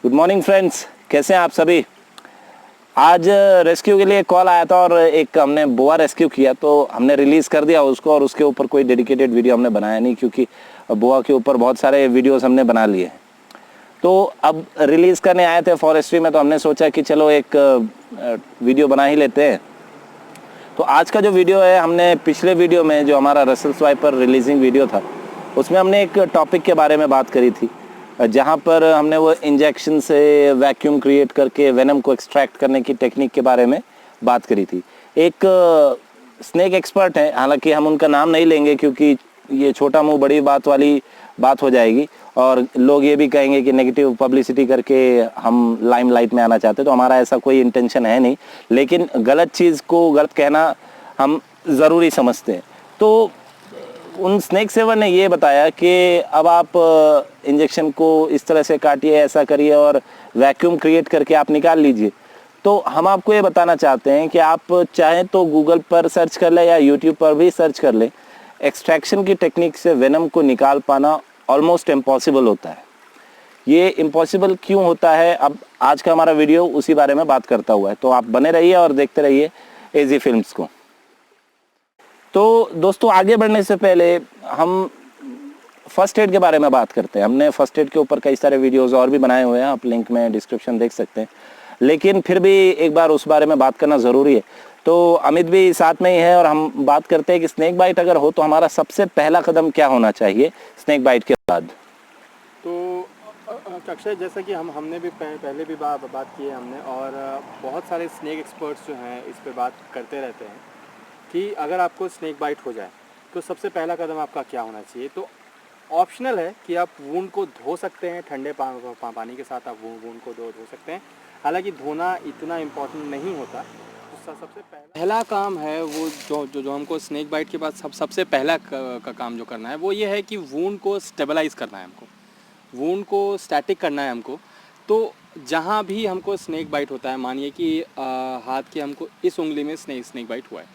Good morning friends, कैसे हैं आप सभी। आज रेस्क्यू के लिए कॉल आया था और एक हमने बोआ रेस्क्यू किया, तो हमने रिलीज़ कर दिया उसको और उसके ऊपर कोई डेडिकेटेड वीडियो हमने बनाया नहीं, क्योंकि बोआ के ऊपर बहुत सारे वीडियोस हमने बना लिए। तो अब रिलीज़ करने आए थे फॉरेस्ट्री में, तो हमने सोचा कि चलो एक वीडियो बना ही लेते हैं। तो आज का जो वीडियो है, हमने पिछले वीडियो में जो हमारा रसल स्वाइपर रिलीजिंग वीडियो था, उसमें हमने एक टॉपिक के बारे में बात करी थी, जहाँ पर हमने वो इंजेक्शन से वैक्यूम क्रिएट करके वेनम को एक्सट्रैक्ट करने की टेक्निक के बारे में बात करी थी। एक स्नेक एक्सपर्ट हैं, हालांकि हम उनका नाम नहीं लेंगे क्योंकि ये छोटा मुंह बड़ी बात वाली बात हो जाएगी और लोग ये भी कहेंगे कि नेगेटिव पब्लिसिटी करके हम लाइमलाइट में आना चाहते हैं। तो हमारा ऐसा कोई इंटेंशन है नहीं, लेकिन गलत चीज़ को गलत कहना हम ज़रूरी समझते हैं। तो उन स्नेक सेवर ने ये बताया कि अब आप इंजेक्शन को इस तरह से काटिए, ऐसा करिए और वैक्यूम क्रिएट करके आप निकाल लीजिए। तो हम आपको ये बताना चाहते हैं कि आप चाहें तो गूगल पर सर्च कर लें या यूट्यूब पर भी सर्च कर लें, एक्सट्रैक्शन की टेक्निक से वेनम को निकाल पाना ऑलमोस्ट इम्पॉसिबल होता है। ये इम्पॉसिबल क्यों होता है, अब आज का हमारा वीडियो उसी बारे में बात करता हुआ है। तो आप बने रहिए और देखते रहिए एजी फिल्म्स को। तो दोस्तों, आगे बढ़ने से पहले हम फर्स्ट एड के बारे में बात करते हैं। हमने फर्स्ट एड के ऊपर कई सारे वीडियोस और भी बनाए हुए हैं, आप लिंक में डिस्क्रिप्शन देख सकते हैं, लेकिन फिर भी एक बार उस बारे में बात करना ज़रूरी है। तो अमित भी साथ में ही है और हम बात करते हैं कि स्नेक बाइट अगर हो तो हमारा सबसे पहला कदम क्या होना चाहिए स्नेक बाइट के बाद। तो अक्षय, जैसा कि हमने भी पहले भी बात की है हमने, और बहुत सारे स्नेक एक्सपर्ट्स जो हैं इस पे बात करते रहते हैं कि अगर आपको स्नेक बाइट हो जाए तो सबसे पहला कदम आपका क्या होना चाहिए। तो ऑप्शनल है कि आप वूंड को धो सकते हैं, ठंडे पानी के साथ आप वूंड को धो सकते हैं। हालांकि धोना इतना इम्पोर्टेंट नहीं होता। सबसे पहला काम है वो जो हमको स्नेक बाइट के बाद सबसे पहला का काम जो करना है वो ये है कि वूंड को स्टेबलाइज करना है हमको, वूंड को स्टैटिक करना है हमको। तो जहाँ भी हमको स्नेक बाइट होता है, मानिए कि हाथ की हमको इस उंगली में स्नेक बाइट हुआ है,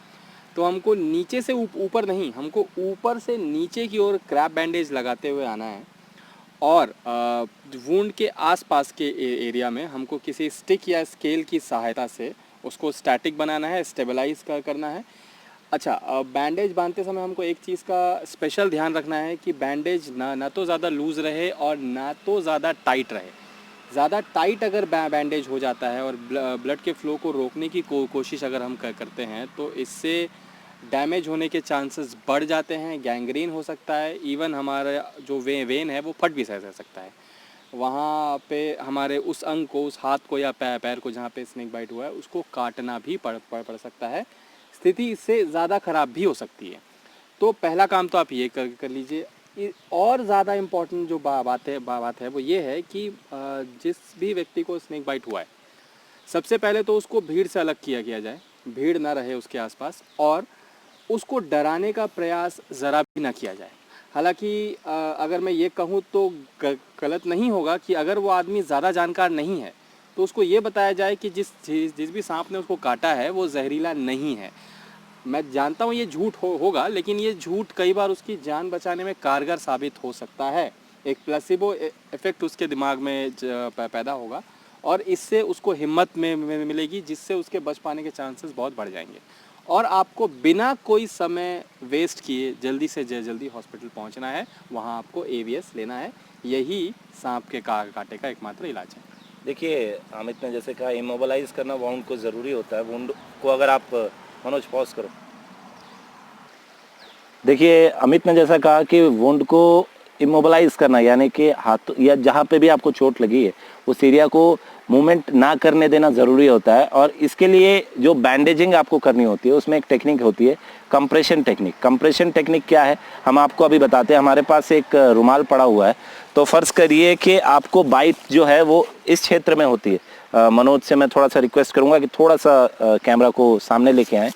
तो हमको नीचे से ऊपर नहीं, हमको ऊपर से नीचे की ओर क्रैप बैंडेज लगाते हुए आना है और वुंड के आसपास के एरिया में हमको किसी स्टिक या स्केल की सहायता से उसको स्टैटिक बनाना है, स्टेबलाइज करना है। अच्छा, बैंडेज बांधते समय हमको एक चीज़ का स्पेशल ध्यान रखना है कि बैंडेज ना तो ज़्यादा लूज़ रहे और ना तो ज़्यादा टाइट रहे। ज़्यादा टाइट अगर बैंडेज हो जाता है और ब्लड के फ़्लो को रोकने की कोशिश अगर हम करते हैं तो इससे डैमेज होने के चांसेस बढ़ जाते हैं, गैंग्रीन हो सकता है, इवन हमारा जो वेन है वो फट भी सकता है। वहाँ पे हमारे उस अंग को, उस हाथ को या पैर को जहाँ पे स्नेक बाइट हुआ है उसको काटना भी पड़ सकता है। स्थिति इससे ज़्यादा ख़राब भी हो सकती है। तो पहला काम तो आप ये कर लीजिए। और ज़्यादा इम्पोर्टेंट जो बात है वो ये है कि जिस भी व्यक्ति को स्नेक बाइट हुआ है, सबसे पहले तो उसको भीड़ से अलग किया जाए, भीड़ ना रहे उसके आसपास, और उसको डराने का प्रयास ज़रा भी ना किया जाए। हालांकि अगर मैं ये कहूँ तो गलत नहीं होगा कि अगर वो आदमी ज़्यादा जानकार नहीं है तो उसको ये बताया जाए कि जिस भी सांप ने उसको काटा है वो जहरीला नहीं है। मैं जानता हूँ ये झूठ होगा, लेकिन ये झूठ कई बार उसकी जान बचाने में कारगर साबित हो सकता है। एक प्लेसिबो इफ़ेक्ट उसके दिमाग में पैदा होगा और इससे उसको हिम्मत में मिलेगी, जिससे उसके बच पाने के चांसेस बहुत बढ़ जाएंगे। और आपको बिना कोई समय वेस्ट किए जल्दी से जल्दी हॉस्पिटल पहुंचना है, वहां आपको AVS लेना है। यही सांप के काटे का एकमात्र इलाज है। देखिए, अमित ने जैसे कहा, इमोबलाइज करना वुंड को ज़रूरी होता है। वुंड को अगर आप, मनोज पॉज करो। देखिए, अमित ने जैसा कहा कि वुंड को इमोबलाइज करना, यानी कि हाथ या जहाँ पे भी आपको चोट लगी है उस एरिया को मूवमेंट ना करने देना ज़रूरी होता है। और इसके लिए जो बैंडेजिंग आपको करनी होती है उसमें एक टेक्निक होती है, कंप्रेशन टेक्निक। कंप्रेशन टेक्निक क्या है, हम आपको अभी बताते हैं। हमारे पास एक रुमाल पड़ा हुआ है, तो फ़र्ज़ करिए कि आपको बाइट जो है वो इस क्षेत्र में होती है। मनोज से मैं थोड़ा सा रिक्वेस्ट करूँगा कि थोड़ा सा कैमरा को सामने लेके आएँ।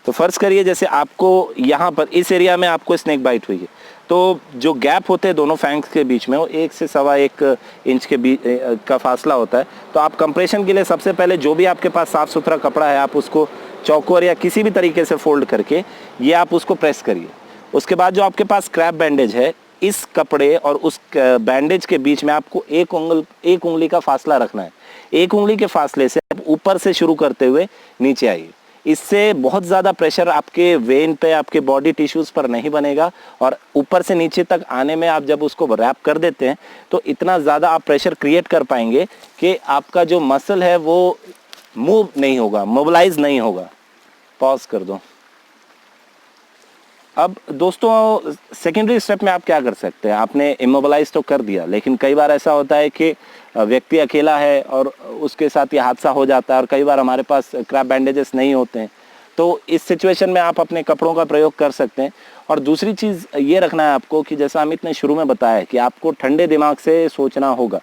तो फ़र्ज़ करिए जैसे आपको यहाँ पर इस एरिया में आपको स्नेक बाइट हुई है, तो जो गैप होते हैं दोनों फैंग्स के बीच में वो 1 से सवा 1 इंच के बीच का फासला होता है। तो आप कंप्रेशन के लिए सबसे पहले जो भी आपके पास साफ़ सुथरा कपड़ा है, आप उसको चौकोर या किसी भी तरीके से फोल्ड करके ये आप उसको प्रेस करिए। उसके बाद जो आपके पास क्रैप बैंडेज है इस कपड़े और उस बैंडेज के बीच में आपको एक उंगली का फासला रखना है। एक उंगली के फासले से आप ऊपर से शुरू करते हुए नीचे आइए। इससे बहुत ज़्यादा प्रेशर आपके वेन पे, आपके बॉडी टिश्यूज़ पर नहीं बनेगा और ऊपर से नीचे तक आने में आप जब उसको रैप कर देते हैं तो इतना ज़्यादा आप प्रेशर क्रिएट कर पाएंगे कि आपका जो मसल है वो मूव नहीं होगा, मोबिलाइज नहीं होगा। पॉज कर दो। अब दोस्तों सेकेंडरी स्टेप में आप क्या कर सकते हैं, आपने इमोबिलाइज तो कर दिया, लेकिन कई बार ऐसा होता है कि व्यक्ति अकेला है और उसके साथ ये हादसा हो जाता है और कई बार हमारे पास क्रैप बैंडेजेस नहीं होते हैं। तो इस सिचुएशन में आप अपने कपड़ों का प्रयोग कर सकते हैं। और दूसरी चीज़ ये रखना है आपको कि जैसा अमित ने शुरू में बताया है कि आपको ठंडे दिमाग से सोचना होगा।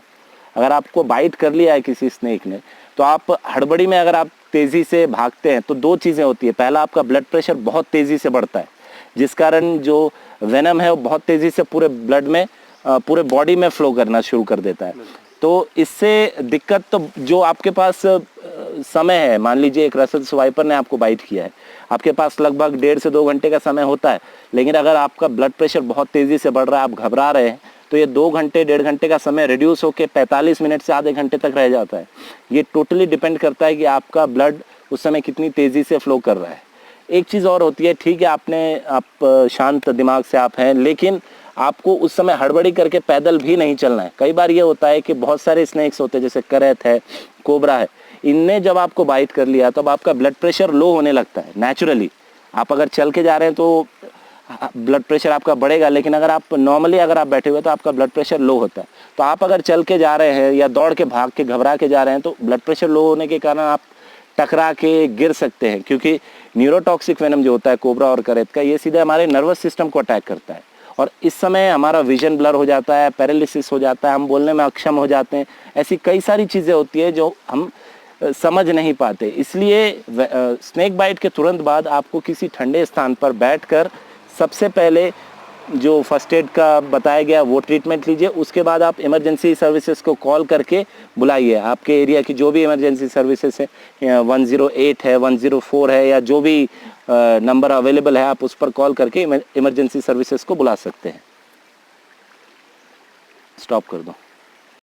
अगर आपको बाइट कर लिया है किसी स्नेक ने तो आप हड़बड़ी में अगर आप तेज़ी से भागते हैं तो दो चीज़ें होती है। पहला, आपका ब्लड प्रेशर बहुत तेज़ी से बढ़ता है, जिस कारण जो वेनम है वो बहुत तेज़ी से पूरे ब्लड में, पूरे बॉडी में फ्लो करना शुरू कर देता है। तो इससे दिक्कत तो जो आपके पास समय है, मान लीजिए एक रसल स्वाइपर ने आपको बाइट किया है, आपके पास लगभग 1.5 से 2 घंटे का समय होता है, लेकिन अगर आपका ब्लड प्रेशर बहुत तेज़ी से बढ़ रहा है, आप घबरा रहे हैं, तो ये 2 घंटे 1.5 घंटे का समय रिड्यूस होकर 45 मिनट से आधे घंटे तक रह जाता है। ये टोटली डिपेंड करता है कि आपका ब्लड उस समय कितनी तेज़ी से फ्लो कर रहा है। एक चीज़ और होती है, ठीक है आप शांत दिमाग से आप हैं, लेकिन आपको उस समय हड़बड़ी करके पैदल भी नहीं चलना है। कई बार ये होता है कि बहुत सारे स्नेक्स होते हैं, जैसे करैत है, कोबरा है, इनने जब आपको बाइट कर लिया तब आपका ब्लड प्रेशर लो होने लगता है नेचुरली। आप अगर चल के जा रहे हैं तो ब्लड प्रेशर आपका बढ़ेगा, लेकिन अगर आप नॉर्मली अगर आप बैठे हुए तो आपका ब्लड प्रेशर लो होता है। तो आप अगर चल के जा रहे हैं या दौड़ के, भाग के, घबरा के जा रहे हैं तो ब्लड प्रेशर लो होने के कारण आप टकरा के गिर सकते हैं, क्योंकि न्यूरोटॉक्सिक वेनम जो होता है कोबरा और करैत का, ये सीधे हमारे नर्वस सिस्टम को अटैक करता है और इस समय हमारा विजन ब्लर हो जाता है, पैरालिसिस हो जाता है, हम बोलने में अक्षम हो जाते हैं। ऐसी कई सारी चीज़ें होती है जो हम समझ नहीं पाते। इसलिए स्नेक बाइट के तुरंत बाद आपको किसी ठंडे स्थान पर बैठकर सबसे पहले जो फर्स्ट एड का बताया गया वो ट्रीटमेंट लीजिए। उसके बाद आप इमरजेंसी सर्विसेज को कॉल करके बुलाइए। आपके एरिया की जो भी इमरजेंसी सर्विसेज है, 108 है, 104 है, या जो भी नंबर अवेलेबल है, आप उस पर कॉल करके इमरजेंसी सर्विसेज को बुला सकते हैं। स्टॉप कर दो।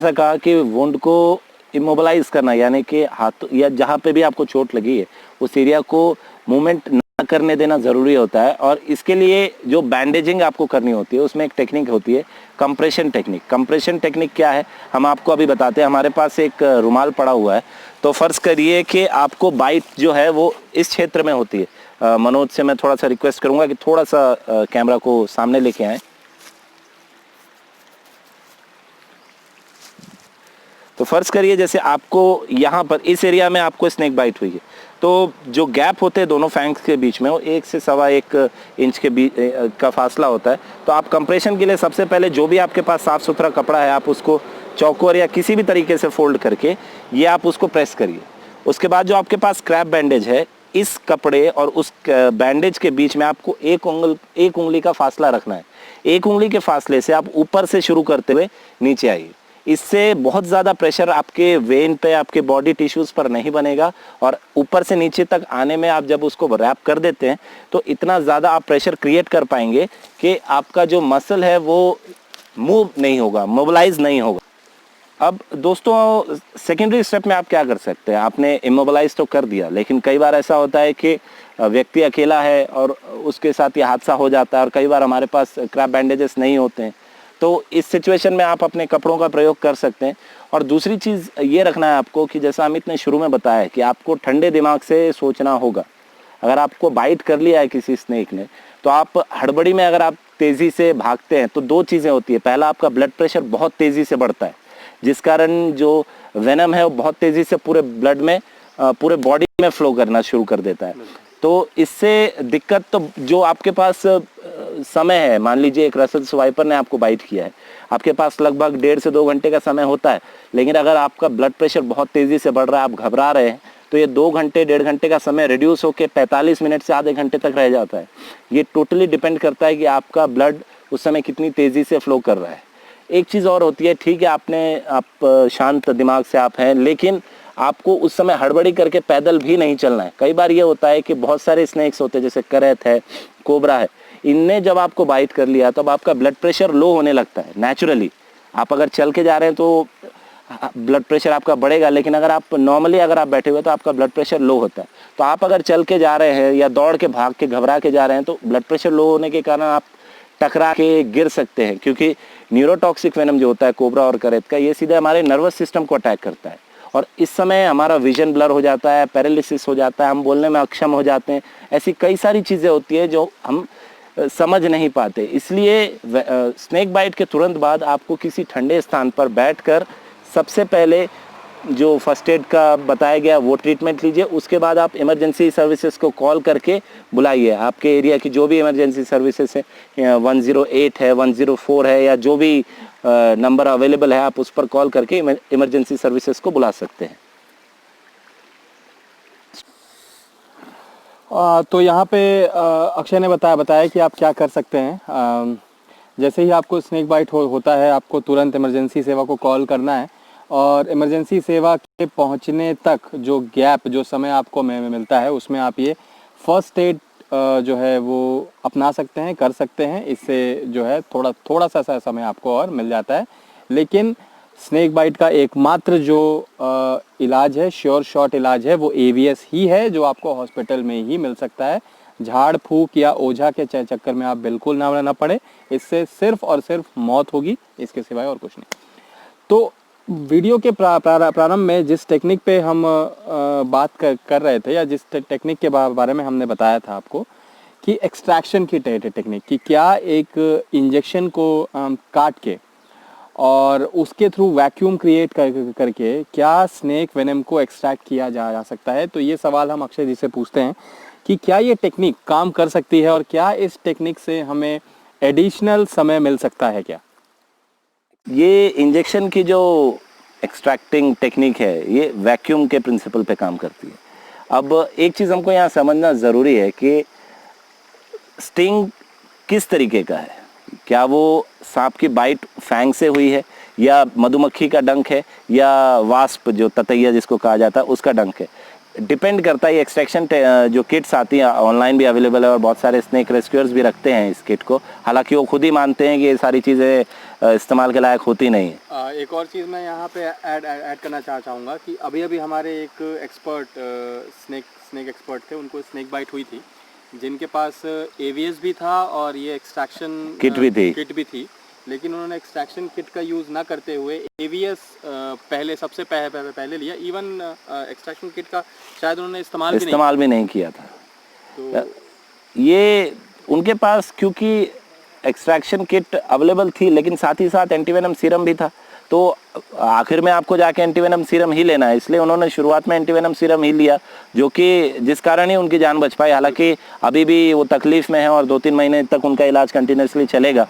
ऐसा कहा कि वुंड को इमोबिलाइज करना, यानी कि हाथ या जहाँ पे भी आपको चोट लगी है उस एरिया को मूवमेंट ना करने देना ज़रूरी होता है। और इसके लिए जो बैंडेजिंग आपको करनी होती है उसमें एक टेक्निक होती है, कंप्रेशन टेक्निक। कंप्रेशन टेक्निक क्या है हम आपको अभी बताते हैं। हमारे पास एक रुमाल पड़ा हुआ है, तो फ़र्ज़ करिए कि आपको बाइट जो है वो इस क्षेत्र में होती है। मनोज से मैं थोड़ा सा रिक्वेस्ट करूँगा कि थोड़ा सा कैमरा को सामने लेके आएँ। तो फ़र्ज़ करिए जैसे आपको यहाँ पर इस एरिया में आपको स्नेक बाइट हुई है, तो जो गैप होते हैं दोनों फैंग्स के बीच में वो 1 से 1.25 इंच के बीच का फासला होता है। तो आप कंप्रेशन के लिए सबसे पहले जो भी आपके पास साफ़ सुथरा कपड़ा है आप उसको चौकोर या किसी भी तरीके से फोल्ड करके ये आप उसको प्रेस करिए। उसके बाद जो आपके पास क्रैप बैंडेज है, इस कपड़े और उस बैंडेज के बीच में आपको एक उंगली का फासला रखना है। एक उंगली के फासले से आप ऊपर से शुरू करते हुए नीचे आइए। इससे बहुत ज़्यादा प्रेशर आपके वेन पे, आपके बॉडी टिश्यूज़ पर नहीं बनेगा और ऊपर से नीचे तक आने में आप जब उसको रैप कर देते हैं तो इतना ज़्यादा आप प्रेशर क्रिएट कर पाएंगे कि आपका जो मसल है वो मूव नहीं होगा, मोबिलाइज नहीं होगा। अब दोस्तों सेकेंडरी स्टेप में आप क्या कर सकते हैं, आपने इमोबिलाइज तो कर दिया, लेकिन कई बार ऐसा होता है कि व्यक्ति अकेला है और उसके साथ ये हादसा हो जाता है और कई बार हमारे पास क्रैप बैंडेजेस नहीं होते हैं। तो इस सिचुएशन में आप अपने कपड़ों का प्रयोग कर सकते हैं। और दूसरी चीज़ ये रखना है आपको कि जैसा अमित ने शुरू में बताया कि आपको ठंडे दिमाग से सोचना होगा। अगर आपको बाइट कर लिया है किसी स्नेक ने तो आप हड़बड़ी में अगर आप तेज़ी से भागते हैं तो दो चीज़ें होती है। पहला, आपका ब्लड प्रेशर बहुत तेज़ी से बढ़ता है, जिस कारण जो वेनम है वो बहुत तेज़ी से पूरे ब्लड में, पूरे बॉडी में फ्लो करना शुरू कर देता है। तो इससे दिक्कत तो जो आपके पास समय है, मान लीजिए एक रसल स्वाइपर ने आपको बाइट किया है, आपके पास लगभग 1.5 से 2 घंटे का समय होता है, लेकिन अगर आपका ब्लड प्रेशर बहुत तेज़ी से बढ़ रहा है, आप घबरा रहे हैं, तो ये 2 घंटे 1.5 घंटे का समय रिड्यूस होकर 45 मिनट से आधे घंटे तक रह जाता है। ये टोटली डिपेंड करता है कि आपका ब्लड उस समय कितनी तेज़ी से फ्लो कर रहा है। एक चीज़ और होती है, ठीक है आप शांत दिमाग से आप हैं, लेकिन आपको उस समय हड़बड़ी करके पैदल भी नहीं चलना है। कई बार ये होता है कि बहुत सारे स्नेक्स होते हैं, जैसे करैत है, कोबरा है, इनने जब आपको बाइट कर लिया तब आपका ब्लड प्रेशर लो होने लगता है नेचुरली। आप अगर चल के जा रहे हैं तो ब्लड प्रेशर आपका बढ़ेगा, लेकिन अगर आप नॉर्मली अगर आप बैठे हुए तो आपका ब्लड प्रेशर लो होता है। तो आप अगर चल के जा रहे हैं या दौड़ के भाग के घबरा के जा रहे हैं तो ब्लड प्रेशर लो होने के कारण आप टकरा के गिर सकते हैं, क्योंकि न्यूरोटॉक्सिक वेनम जो होता है कोबरा और करेत का, ये सीधे हमारे नर्वस सिस्टम को अटैक करता है और इस समय हमारा विजन ब्लर हो जाता है, पैरालिसिस हो जाता है, हम बोलने में अक्षम हो जाते हैं। ऐसी कई सारी चीज़ें होती है जो हम समझ नहीं पाते। इसलिए स्नेक बाइट के तुरंत बाद आपको किसी ठंडे स्थान पर बैठकर सबसे पहले जो फर्स्ट एड का बताया गया वो ट्रीटमेंट लीजिए। उसके बाद आप इमरजेंसी सर्विसेज को कॉल करके बुलाइए। आपके एरिया की जो भी इमरजेंसी सर्विसेज है, 108 है, 104 है, या जो भी नंबर अवेलेबल है, आप उस पर कॉल करके इमरजेंसी सर्विसेज को बुला सकते हैं। तो यहाँ पे अक्षय ने बताया कि आप क्या कर सकते हैं। जैसे ही आपको स्नेक बाइट होता है, आपको तुरंत इमरजेंसी सेवा को कॉल करना है और इमरजेंसी सेवा के पहुँचने तक जो गैप, जो समय आपको मिलता है, उसमें आप ये फर्स्ट एड जो है वो अपना सकते हैं, कर सकते हैं। इससे जो है थोड़ा सा समय आपको और मिल जाता है। लेकिन स्नेक बाइट का एकमात्र जो इलाज है, श्योर शॉट इलाज है, वो AVS ही है, जो आपको हॉस्पिटल में ही मिल सकता है। झाड़ फूक या ओझा के चक्कर में आप बिल्कुल ना पड़े, इससे सिर्फ और सिर्फ मौत होगी, इसके सिवाय और कुछ नहीं। तो वीडियो के प्रारंभ में जिस टेक्निक पे हम बात कर रहे थे, या जिस टेक्निक के बारे में हमने बताया था आपको कि एक्सट्रैक्शन की टेक्निक, कि क्या एक इंजेक्शन को काट के और उसके थ्रू वैक्यूम क्रिएट करके क्या स्नेक वेनम को एक्सट्रैक्ट किया जा सकता है। तो ये सवाल हम अक्षय जी से पूछते हैं कि क्या ये टेक्निक काम कर सकती है और क्या इस टेक्निक से हमें एडिशनल समय मिल सकता है क्या? ये इंजेक्शन की जो एक्सट्रैक्टिंग टेक्निक है, ये वैक्यूम के प्रिंसिपल पे काम करती है। अब एक चीज़ हमको यहाँ समझना ज़रूरी है कि स्टिंग किस तरीके का है। क्या वो सांप की बाइट फैंग से हुई है, या मधुमक्खी का डंक है, या वास्प जो ततैया जिसको कहा जाता है उसका डंक है। डिपेंड करता है। ये एक्सट्रैक्शन जो किट्स आती हैं ऑनलाइन भी अवेलेबल है और बहुत सारे स्नेक रेस्क्यूअर्स भी रखते हैं इस किट को। हालांकि वो खुद ही मानते हैं कि ये सारी चीज़ें इस्तेमाल के लायक होती नहीं है। एक और चीज़ मैं यहाँ पे ऐड करना चाहूँगा कि अभी हमारे एक एक्सपर्ट स्नेक एक्सपर्ट थे, उनको स्नेक बाइट हुई थी, जिनके पास AVS भी था और ये एक्सट्रैक्शन किट भी थी। लेकिन उन्होंने एक्सट्रैक्शन किट का यूज़ ना करते हुए AVS सबसे पहले लिया। इवन एक्सट्रैक्शन किट का शायद उन्होंने इस्तेमाल भी नहीं किया था। तो ये उनके पास, क्योंकि एक्सट्रैक्शन किट अवेलेबल थी लेकिन साथ ही साथ एंटीवेनम सीरम भी था, तो आखिर में आपको जाके एंटीवेनम सीरम ही लेना है, इसलिए उन्होंने शुरुआत में एंटीवेनम सीरम ही लिया, जो कि जिस कारण ही उनकी जान बच पाई। हालांकि अभी भी वो तकलीफ में है और 2-3 महीने तक उनका इलाज कंटिन्यूसली चलेगा।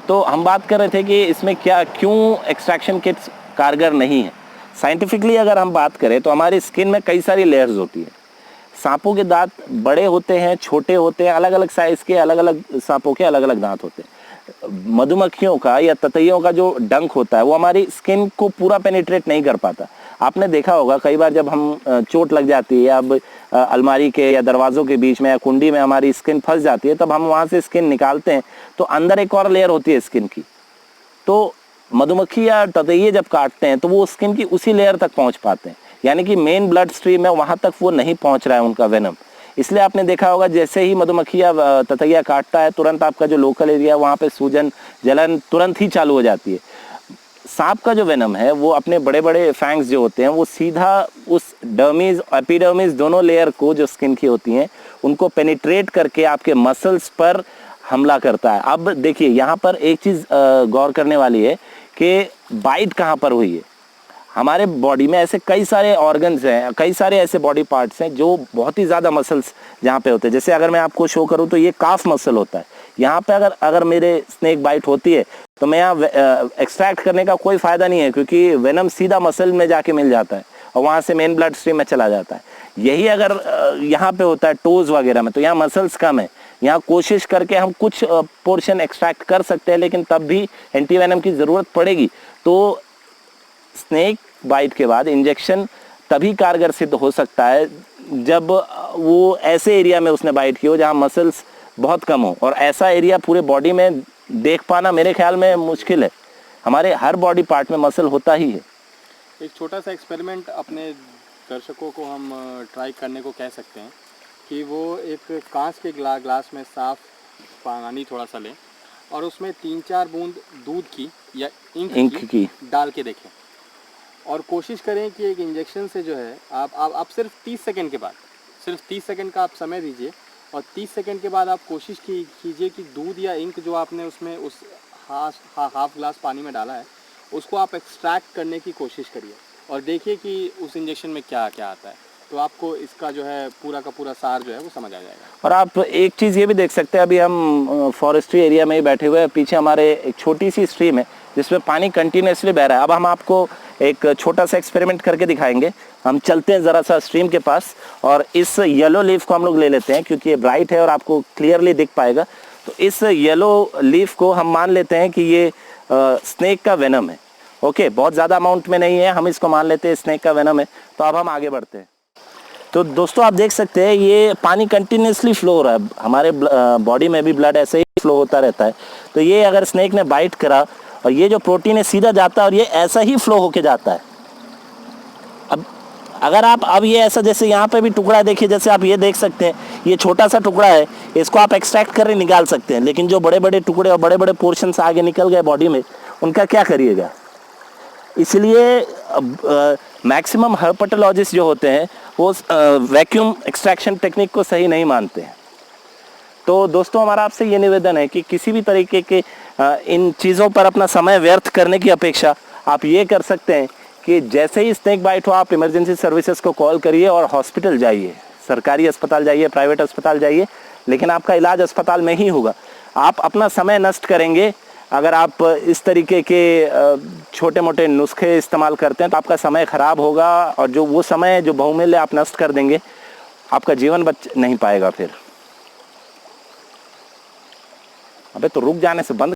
तो हम बात कर रहे थे कि इसमें क्यों एक्सट्रैक्शन किट्स कारगर नहीं है। साइंटिफिकली अगर हम बात करें तो हमारी स्किन में कई सारी लेयर्स होती है। सांपों के दांत बड़े होते हैं, छोटे होते हैं, अलग अलग साइज़ के, अलग अलग सांपों के अलग अलग दांत होते हैं। मधुमक्खियों का या ततैयों का जो डंक होता है वो हमारी स्किन को पूरा पेनिट्रेट नहीं कर पाता। आपने देखा होगा कई बार जब हम चोट लग जाती है, या अब अलमारी के या दरवाज़ों के बीच में या कुंडी में हमारी स्किन फंस जाती है, तब हम वहाँ से स्किन निकालते हैं तो अंदर एक और लेयर होती है स्किन की। तो मधुमक्खी या ततैये जब काटते हैं तो वो स्किन की उसी लेयर तक पहुँच पाते हैं, यानी कि मेन ब्लड स्ट्रीम है वहाँ तक वो नहीं पहुँच रहा है उनका वेनम। इसलिए आपने देखा होगा जैसे ही मधुमक्खी या ततैया काटता है, तुरंत आपका जो लोकल एरिया है वहाँ पे सूजन जलन तुरंत ही चालू हो जाती है। सांप का जो वेनम है वो अपने बड़े बड़े फैंग्स जो होते हैं वो सीधा उस डर्मिस एपिडर्मिस दोनों लेयर को जो स्किन की होती हैं उनको पेनिट्रेट करके आपके मसल्स पर हमला करता है। अब देखिए यहाँ पर एक चीज़ गौर करने वाली है कि बाइट कहाँ पर हुई है। हमारे बॉडी में ऐसे कई सारे ऑर्गन्स हैं, कई सारे ऐसे बॉडी पार्ट्स हैं जो बहुत ही ज़्यादा मसल्स जहाँ पे होते हैं। जैसे अगर मैं आपको शो करूँ तो ये काफ मसल होता है। यहाँ पे अगर मेरे स्नेक बाइट होती है तो मैं यहाँ एक्सट्रैक्ट करने का कोई फ़ायदा नहीं है, क्योंकि वेनम सीधा मसल में जाके मिल जाता है और वहाँ से मेन ब्लड स्ट्रीम में चला जाता है। यही अगर यहाँ पे होता है टोज़ वगैरह में, तो यहाँ मसल्स कम है, यहाँ कोशिश करके हम कुछ पोर्शन एक्सट्रैक्ट कर सकते हैं, लेकिन तब भी एंटीवेनम की ज़रूरत पड़ेगी। तो स्नेक बाइट के बाद इंजेक्शन तभी कारगर सिद्ध हो सकता है जब वो ऐसे एरिया में उसने बाइट की हो जहाँ मसल्स बहुत कम हो, और ऐसा एरिया पूरे बॉडी में देख पाना मेरे ख्याल में मुश्किल है। हमारे हर बॉडी पार्ट में मसल होता ही है। एक छोटा सा एक्सपेरिमेंट अपने दर्शकों को हम ट्राई करने को कह सकते हैं कि वो एक कांच के ग्लास में साफ पानी थोड़ा सा लें और उसमें 3-4 बूंद दूध की या इंक की डाल के देखें, और कोशिश करें कि एक इंजेक्शन से जो है आप सिर्फ 30 सेकंड के बाद, सिर्फ 30 सेकंड का आप समय दीजिए, और 30 सेकंड के बाद आप कोशिश कीजिए कि दूध या इंक जो आपने उसमें उस हाफ ग्लास पानी में डाला है उसको आप एक्सट्रैक्ट करने की कोशिश करिए और देखिए कि उस इंजेक्शन में क्या क्या आता है, तो आपको इसका जो है पूरा का पूरा सार जो है वो समझ आ जाएगा। और आप एक चीज़ ये भी देख सकते हैं, अभी हम फॉरेस्ट्री एरिया में ही बैठे हुए हैं, पीछे हमारे एक छोटी सी स्ट्रीम है जिसमें पानी कंटिन्यूसली बह रहा है। अब हम आपको एक छोटा सा एक्सपेरिमेंट करके दिखाएंगे। हम चलते हैं ज़रा सा स्ट्रीम के पास और इस येलो लीफ को हम लोग ले लेते हैं क्योंकि ये ब्राइट है और आपको क्लियरली दिख पाएगा। तो इस येलो लीफ को हम मान लेते हैं कि ये स्नेक का वेनम है। ओके, बहुत ज़्यादा अमाउंट में नहीं है, हम इसको मान लेते हैं स्नेक का वेनम है। तो अब हम आगे बढ़ते हैं। तो दोस्तों आप देख सकते हैं ये पानी कंटिन्यूसली फ्लो हो रहा है, हमारे बॉडी में भी ब्लड ऐसे ही फ्लो होता रहता है। तो ये अगर स्नेक ने बाइट करा और ये जो प्रोटीन है सीधा जाता है और ये ऐसा ही फ्लो होके जाता है। अब अगर आप अब ये ऐसा, जैसे यहाँ पे भी टुकड़ा देखिए, जैसे आप ये देख सकते हैं ये छोटा सा टुकड़ा है, इसको आप एक्सट्रैक्ट कर निकाल सकते हैं, लेकिन जो बड़े बड़े टुकड़े और बड़े बड़े पोर्शन आगे निकल गए बॉडी में, उनका क्या करिएगा। इसलिए मैक्सिमम हर्पेटोलॉजिस्ट जो होते हैं वो वैक्यूम एक्सट्रैक्शन टेक्निक को सही नहीं मानते हैं। तो दोस्तों हमारा आपसे ये निवेदन है कि किसी भी तरीके के इन चीज़ों पर अपना समय व्यर्थ करने की अपेक्षा आप ये कर सकते हैं कि जैसे ही स्नेक बाइट हो आप इमरजेंसी सर्विसेज को कॉल करिए और हॉस्पिटल जाइए, सरकारी अस्पताल जाइए, प्राइवेट अस्पताल जाइए, लेकिन आपका इलाज अस्पताल में ही होगा। आप अपना समय नष्ट करेंगे अगर आप इस तरीके के छोटे मोटे नुस्खे इस्तेमाल करते हैं, तो आपका समय ख़राब होगा और जो वो समय जो बहुमूल्य आप नष्ट कर देंगे, आपका जीवन बच नहीं पाएगा। फिर अबे तो रुक जाने से बंद